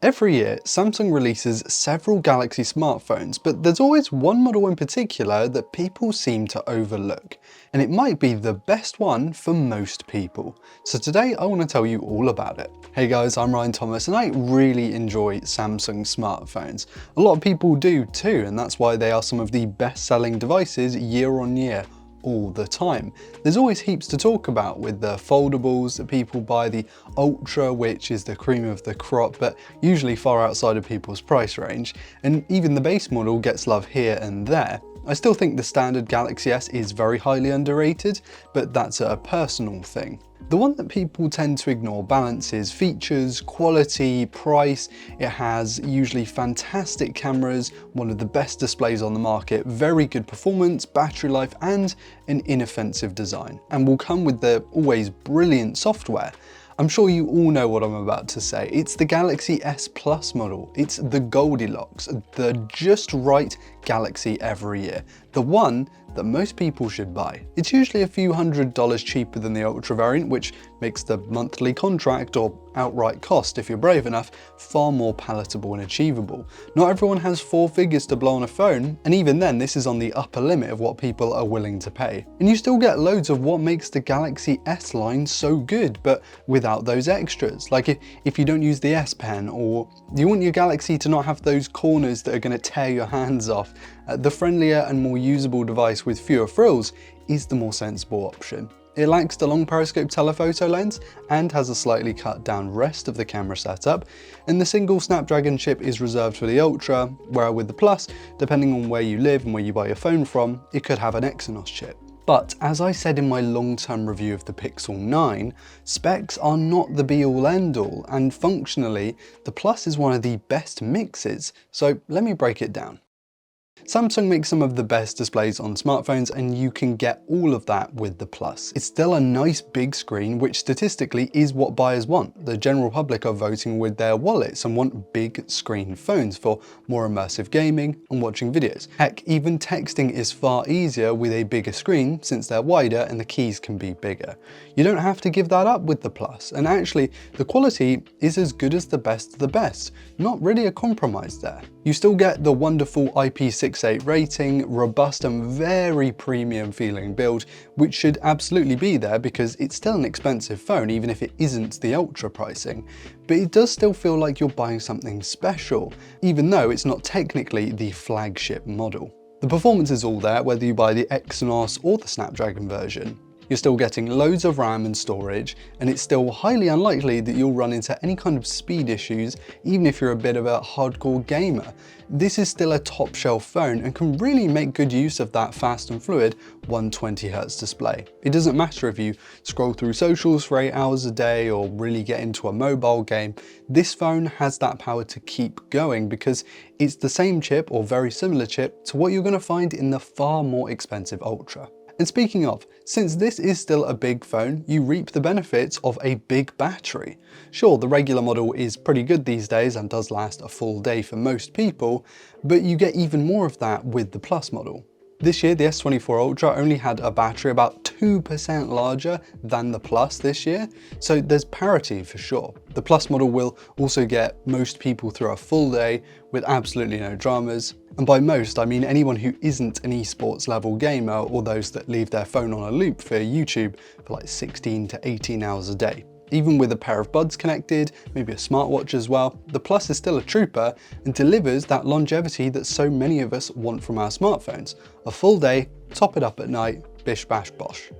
Every year, Samsung releases several Galaxy smartphones, but there's always one model in particular that people seem to overlook, and it might be the best one for most people. So today I want to tell you all about it. Hey guys, I'm Ryan Thomas and I really enjoy Samsung smartphones. A lot of people do too, and that's why they are some of the best-selling devices year on year, all the time. There's always heaps to talk about with the foldables that people buy, the Ultra, which is the cream of the crop, but usually far outside of people's price range, and even the base model gets love here and there. I still think the standard Galaxy S is very highly underrated, but that's a personal thing. The one that people tend to ignore balances features, quality, price. It has usually fantastic cameras, one of the best displays on the market, very good performance, battery life, and an inoffensive design. And will come with the always brilliant software. I'm sure you all know what I'm about to say. It's the Galaxy S Plus model. It's the Goldilocks, the just right Galaxy every year. The one that most people should buy. It's usually a few $100s cheaper than the Ultra variant, which makes the monthly contract or outright cost, if you're brave enough, far more palatable and achievable. Not everyone has 4 figures to blow on a phone, and even then this is on the upper limit of what people are willing to pay. And you still get loads of what makes the Galaxy S line so good, but without those extras. Like if you don't use the S Pen, or you want your Galaxy to not have those corners that are going to tear your hands off, the friendlier and more usable device with fewer frills is the more sensible option. It lacks the long periscope telephoto lens and has a slightly cut down rest of the camera setup, and the single Snapdragon chip is reserved for the Ultra, where with the Plus, depending on where you live and where you buy your phone from, it could have an Exynos chip. But as I said in my long-term review of the Pixel 9, specs are not the be-all end-all, and functionally, the Plus is one of the best mixes, so let me break it down. Samsung makes some of the best displays on smartphones, and you can get all of that with the Plus. It's still a nice big screen, which statistically is what buyers want. The general public are voting with their wallets and want big screen phones for more immersive gaming and watching videos. Heck, even texting is far easier with a bigger screen since they're wider and the keys can be bigger. You don't have to give that up with the Plus, and actually the quality is as good as the best of the best. Not really a compromise there. You still get the wonderful IP68 rating, robust and very premium feeling build, which should absolutely be there because it's still an expensive phone even if it isn't the Ultra pricing. But it does still feel like you're buying something special, even though it's not technically the flagship model. The performance is all there whether you buy the Exynos or the Snapdragon version. You're still getting loads of RAM and storage, and it's still highly unlikely that you'll run into any kind of speed issues, even if you're a bit of a hardcore gamer. This is still a top shelf phone and can really make good use of that fast and fluid 120Hz display. It doesn't matter if you scroll through socials for 8 hours a day or really get into a mobile game, this phone has that power to keep going because it's the same chip or very similar chip to what you're going to find in the far more expensive Ultra. And speaking of, since this is still a big phone, you reap the benefits of a big battery. Sure, the regular model is pretty good these days and does last a full day for most people, but you get even more of that with the Plus model. This year, the S24 Ultra only had a battery about 2% larger than the Plus this year, so there's parity for sure. The Plus model will also get most people through a full day with absolutely no dramas. And by most, I mean anyone who isn't an esports level gamer or those that leave their phone on a loop for YouTube for like 16 to 18 hours a day. Even with a pair of buds connected, maybe a smartwatch as well, the Plus is still a trooper and delivers that longevity that so many of us want from our smartphones. A full day, top it up at night, bish bash bosh.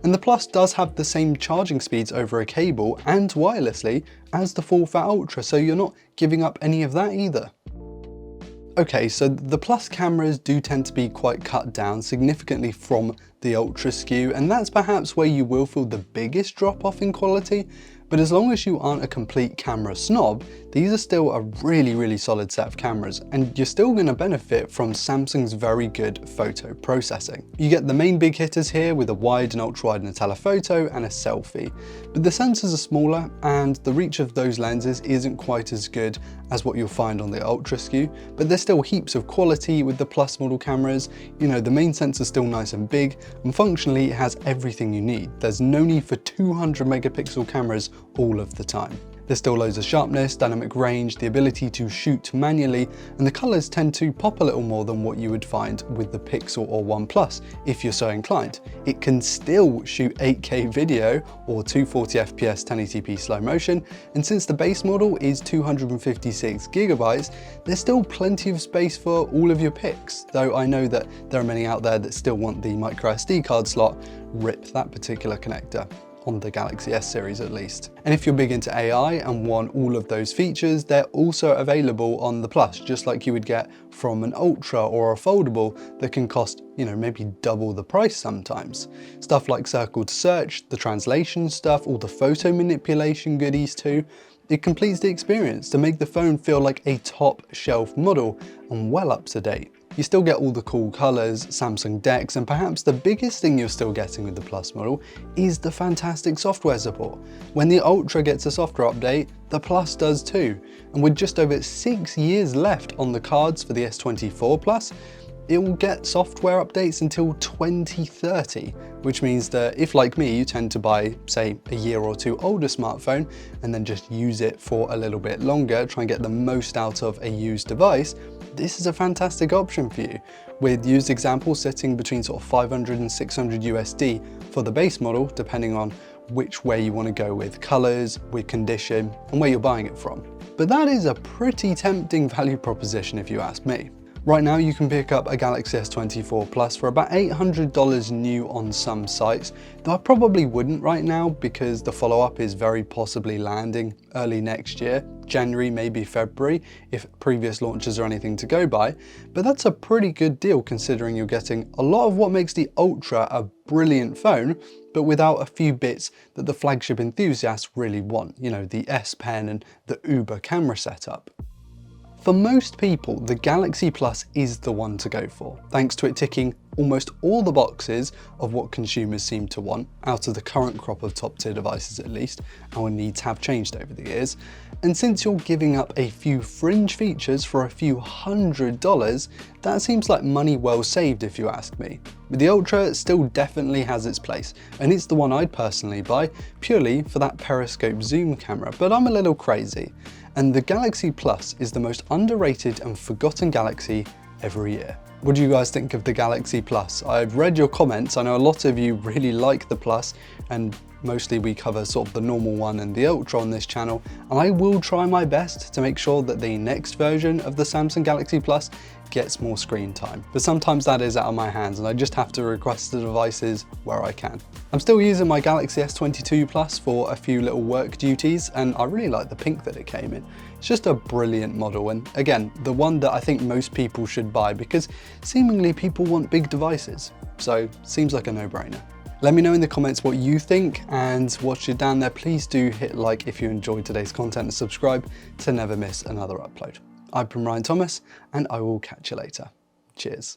And the Plus does have the same charging speeds over a cable and wirelessly as the full fat Ultra, so you're not giving up any of that either. Okay, so the Plus cameras do tend to be quite cut down significantly from the Ultra SKU, and that's perhaps where you will feel the biggest drop off in quality, but as long as you aren't a complete camera snob, these are still a really solid set of cameras, and you're still going to benefit from Samsung's very good photo processing. You get the main big hitters here with a wide and ultra wide and a telephoto and a selfie, but the sensors are smaller and the reach of those lenses isn't quite as good as what you'll find on the Ultra SKU, but there's still heaps of quality with the Plus model cameras. You know, the main sensor's still nice and big, and functionally it has everything you need. There's no need for 200 megapixel cameras all of the time. There's still loads of sharpness, dynamic range, the ability to shoot manually, and the colours tend to pop a little more than what you would find with the Pixel or OnePlus if you're so inclined. It can still shoot 8K video or 240 FPS 1080p slow motion, and since the base model is 256GB, there's still plenty of space for all of your pics, though I know that there are many out there that still want the micro SD card slot. Rip that particular connector. On the Galaxy S series at least. And if you're big into AI and want all of those features, they're also available on the Plus, just like you would get from an Ultra or a foldable that can cost, maybe double the price sometimes. Stuff like circle to search, the translation stuff, all the photo manipulation goodies too. It completes the experience to make the phone feel like a top shelf model and well up to date. You still get all the cool colours, Samsung DeX, and perhaps the biggest thing you're still getting with the Plus model is the fantastic software support. When the Ultra gets a software update, the Plus does too. And with just over 6 years left on the cards for the S24 Plus, it will get software updates until 2030, which means that if, like me, you tend to buy, say, a year or two older smartphone and then just use it for a little bit longer, try and get the most out of a used device, this is a fantastic option for you, with used examples sitting between sort of 500 and 600 USD for the base model, depending on which way you want to go with colours, with condition, and where you're buying it from. But that is a pretty tempting value proposition if you ask me. Right now you can pick up a Galaxy S24 Plus for about $800 new on some sites, though I probably wouldn't right now because the follow-up is very possibly landing early next year, January, maybe February, if previous launches are anything to go by. But that's a pretty good deal considering you're getting a lot of what makes the Ultra a brilliant phone, but without a few bits that the flagship enthusiasts really want, the S Pen and the Uber camera setup. For most people, the Galaxy Plus is the one to go for, thanks to it ticking almost all the boxes of what consumers seem to want, out of the current crop of top tier devices at least. Our needs have changed over the years. And since you're giving up a few fringe features for a few $100s, that seems like money well saved if you ask me. But the Ultra still definitely has its place, and it's the one I'd personally buy purely for that periscope zoom camera, but I'm a little crazy. And the Galaxy Plus is the most underrated and forgotten Galaxy every year. What do you guys think of the Galaxy Plus? I've read your comments. I know a lot of you really like the Plus, and mostly we cover sort of the normal one and the Ultra on this channel, and I will try my best to make sure that the next version of the Samsung Galaxy Plus gets more screen time. But sometimes that is out of my hands and I just have to request the devices where I can. I'm still using my Galaxy S22 Plus for a few little work duties, and I really like the pink that it came in. It's just a brilliant model, and again, the one that I think most people should buy because seemingly people want big devices. So seems like a no-brainer. Let me know in the comments what you think, and once you're down there, please do hit like if you enjoyed today's content and subscribe to never miss another upload. I've been Ryan Thomas, and I will catch you later. Cheers.